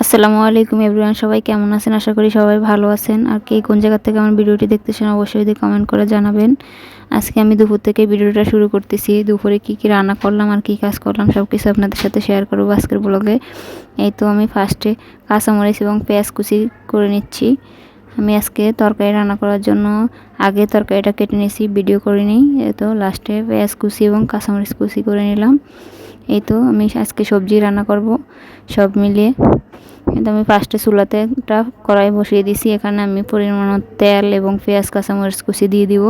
আসসালামু আলাইকুম এভরিওয়ান, সবাই কেমন আছেন? আশা করি সবাই ভালো আছেন। আর কে কোন জায়গা থেকে আমার ভিডিওটি দেখতেছেন অবশ্যই কমেন্ট করে জানাবেন। আজকে আমি দুপুর থেকে ভিডিওটা শুরু করতেছি। দুপুরে কি কি রান্না করলাম আর কি কাজ করলাম সব কিছু আপনাদের সাথে শেয়ার করবো আজকের ব্লগে। এই তো আমি ফার্স্টে কাঁচামরিচ এবং পেঁয়াজ কুচি করে নিচ্ছি। আমি আজকে তরকারি রান্না করার জন্য আগে তরকারিটা কেটে নিয়েছি, ভিডিও করে নিই। এই তো লাস্টে পেঁয়াজ কুচি এবং কাঁচামরিচ কুচি করে নিলাম। এই তো আমি আজকে সবজি রান্না করব সব মিলিয়ে। কিন্তু আমি ফার্স্টে চুলাতে একটা কড়াই বসিয়ে দিয়েছি। এখানে আমি পরিমাণ তেল এবং পেঁয়াজ কাঁচামরিচ কুচি দিয়ে দিব।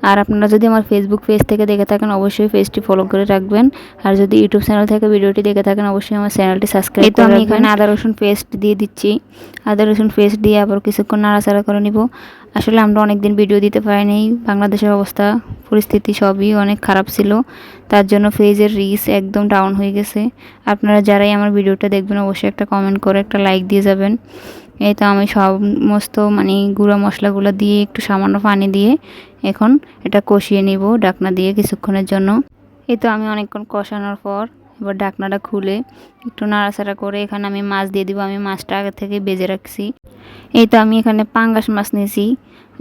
আর আপনারা যদি আমার ফেসবুক পেজ থেকে দেখে থাকেন অবশ্যই পেজটি ফলো করে রাখবেন। আর যদি ইউটিউব চ্যানেল থেকে ভিডিওটি দেখে থাকেন অবশ্যই আমার চ্যানেলটি সাবস্ক্রাইব করে রাখবেন। আমি এখানে আদা রসুন পেস্ট দিয়ে দিচ্ছি। আদা রসুন পেস্ট দিয়ে আবার কিছুক্ষণ নাড়াচাড়া করে নিব। আসলে আমরা অনেকদিন ভিডিও দিতে পারিনি, বাংলাদেশের অবস্থা পরিস্থিতি সবই অনেক খারাপ ছিল, তার জন্য পেজের রিচ একদম ডাউন হয়ে গেছে। আপনারা যারাই আমার ভিডিওটা দেখবেন অবশ্যই একটা কমেন্ট করে একটা লাইক দিয়ে যাবেন। এই তো আমি সমস্ত গুঁড়া মশলাগুলো দিয়ে একটু সামান্য পানি দিয়ে এখন এটা কষিয়ে নিব ঢাকনা দিয়ে কিছুক্ষণের জন্য। এই তো আমি অনেকক্ষণ কষানোর পর এবার ঢাকনাটা খুলে একটু নাড়াচাড়া করে এখানে আমি মাছ দিয়ে দিব। আমি মাছটা আগে থেকে বেজে রাখছি। এই তো আমি এখানে পাঙ্গাস মাছ নিয়েছি।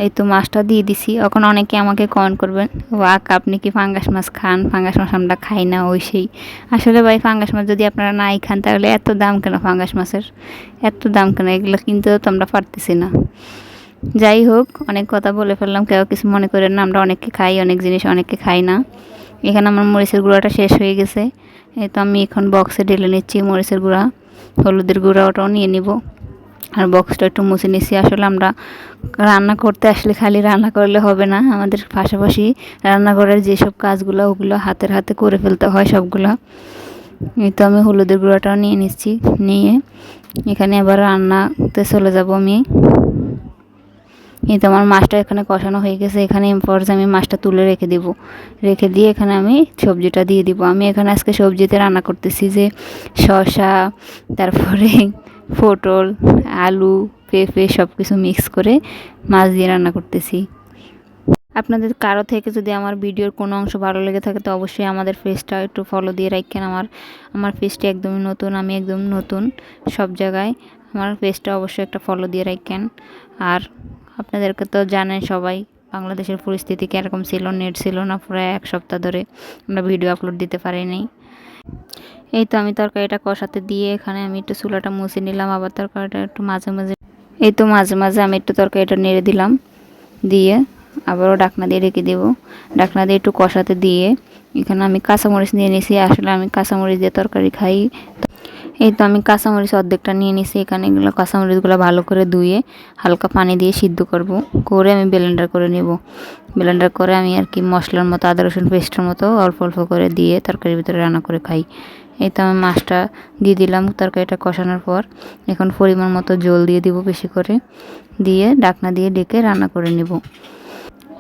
এই তো মাছটা দিয়ে দিছি। এখন অনেকে আমাকে কমেন্ট করবেন, ওয়াক আপনি কি ফাঙ্গাস মাছ খান? ফাঙ্গাস মাছ আমরা খাই না ওই সেই। আসলে ভাই ফাঙ্গাস মাছ যদি আপনারা নাই খান তাহলে এত দাম কেন? ফাঙ্গাস মাছের এত দাম কেন? এগুলো কিনতেও তো আমরা পারতেছি না। যাই হোক, অনেক কথা বলে ফেললাম, কেউ কিছু মনে করেন না। আমরা অনেকে খাই অনেক জিনিস, অনেকে খাই না। এখানে আমার মরিচের গুঁড়াটা শেষ হয়ে গেছে। এই তো আমি এখন বক্সে ঢেলে নিচ্ছি মরিচের গুঁড়া, হলুদের গুঁড়া ওটাও নিয়ে নিব। আর বক্সটা একটু মুছে নিচ্ছি। আসলে আমরা রান্না করতে আসলে খালি রান্না করলে হবে না, আমাদের পাশাপাশি রান্নাঘরের যেসব কাজগুলো ওগুলো হাতের হাতে করে ফেলতে হয় সবগুলো। এই তো আমি হলুদের গুঁড়াটাও নিয়ে নিচ্ছি। নিয়ে এখানে আবার রান্নাতে চলে যাব আমি। এই তো আমার মাছটা এখানে কষানো হয়ে গেছে। এখানে পর্যায়ে আমি মাছটা তুলে রেখে দিব। রেখে দিয়ে এখানে আমি সবজিটা দিয়ে দিব। আমি এখানে আজকে সবজিতে রান্না করতেছি যে শসা, তারপরে পটল, আলু, পেঁপে সব কিছু মিক্স করে মাছ দিয়ে রান্না করতেছি। আপনাদের কারো থেকে যদি আমার ভিডিওর কোনো অংশ ভালো লেগে থাকে তো অবশ্যই আমাদের পেজটা একটু ফলো দিয়ে রাখেন। আমার পেজটি একদমই নতুন, আমি একদম নতুন সব জায়গায়। আমার পেজটা অবশ্যই একটা ফলো দিয়ে রাখেন। আর আপনাদেরকে তো জানেন সবাই বাংলাদেশের পরিস্থিতি কীরকম ছিল, নেট ছিল না, প্রায় এক সপ্তাহ ধরে আমরা ভিডিও আপলোড দিতে পারিনি। এই তো আমি তরকারিটা কষাতে দিয়ে এখানে আমি একটু চুলাটা মুছে নিলাম। আবার তরকারিটা একটু মাঝে মাঝে মাঝে মাঝে আমি একটু তরকারিটা নেড়ে দিলাম। দিয়ে আবারও ঢাকনা দিয়ে রেখে দেবো। ঢাকনা দিয়ে একটু কষাতে দিয়ে এখানে আমি কাঁচামরিচ নিয়ে নিয়েছি। আসলে আমি কাঁচামরিচ দিয়ে তরকারি খাই। এই তো আমি কাঁচামরিচ অর্ধেকটা নিয়ে নিয়েছি। এখানে এগুলো কাঁচামরিচগুলো ভালো করে ধুয়ে হালকা পানি দিয়ে সিদ্ধ করে আমি ব্লেন্ডার করে নেব। ব্লেন্ডার করে আমি আর কি মশলার মতো আদা রসুন পেস্টের মতো অল্প অল্প করে দিয়ে তরকারির ভিতরে রান্না করে খাই। এই তো আমি মাছটা দিয়ে দিলাম তরকারিটা কষানোর পর। এখন পরিমাণ মতো জল দিয়ে দিব বেশি করে, দিয়ে ঢাকনা দিয়ে ঢেকে রান্না করে নেব।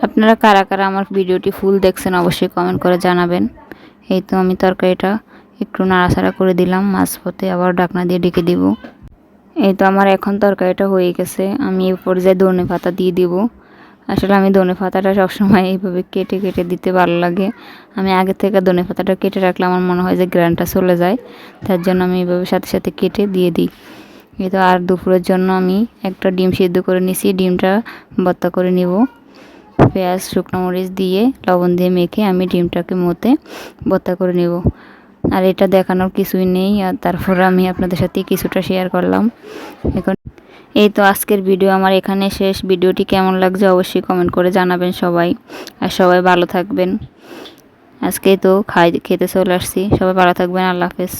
আপনারা কারা কারা আমার ভিডিওটি ফুল দেখছেন অবশ্যই কমেন্ট করে জানাবেন। এই তো আমি তরকারিটা একটু নাড়াচাড়া করে দিলাম মাঝপথে, আবার ঢাকনা দিয়ে ঢেকে দিব। এই তো আমার এখন তরকারিটা হয়ে গেছে। আমি এই পর্যায়ে ধনে পাতা দিয়ে দিব। আসলে আমি ধনে পাতাটা সবসময় এইভাবে কেটে কেটে দিতে ভালো লাগে। আমি আগে থেকে ধনে পাতাটা কেটে রাখলে আমার মনে হয় যে গ্রানটা চলে যায়, তার জন্য আমি এইভাবে সাথে সাথে কেটে দিয়ে দিই। এই তো আর দুপুরের জন্য আমি একটা ডিম সিদ্ধ করে নিছি। ডিমটা ভর্তা করে নিব। পেঁয়াজ শুকনো মরিচ দিয়ে লবণ দিয়ে মেখে আমি ডিমটাকে মতে ভর্তা করে নেব। আর এটা দেখানোর কিছুই নেই, আর তারপরে আমি আপনাদের সাথে কিছুটা শেয়ার করলাম। এখন এই তো আজকের ভিডিও আমার এখানে শেষ। ভিডিওটি কেমন লাগছে অবশ্যই কমেন্ট করে জানাবেন সবাই। আর সবাই ভালো থাকবেন। আজকে তো খেতে চলে আসছি। সবাই ভালো থাকবেন। আল্লাহ হাফেজ।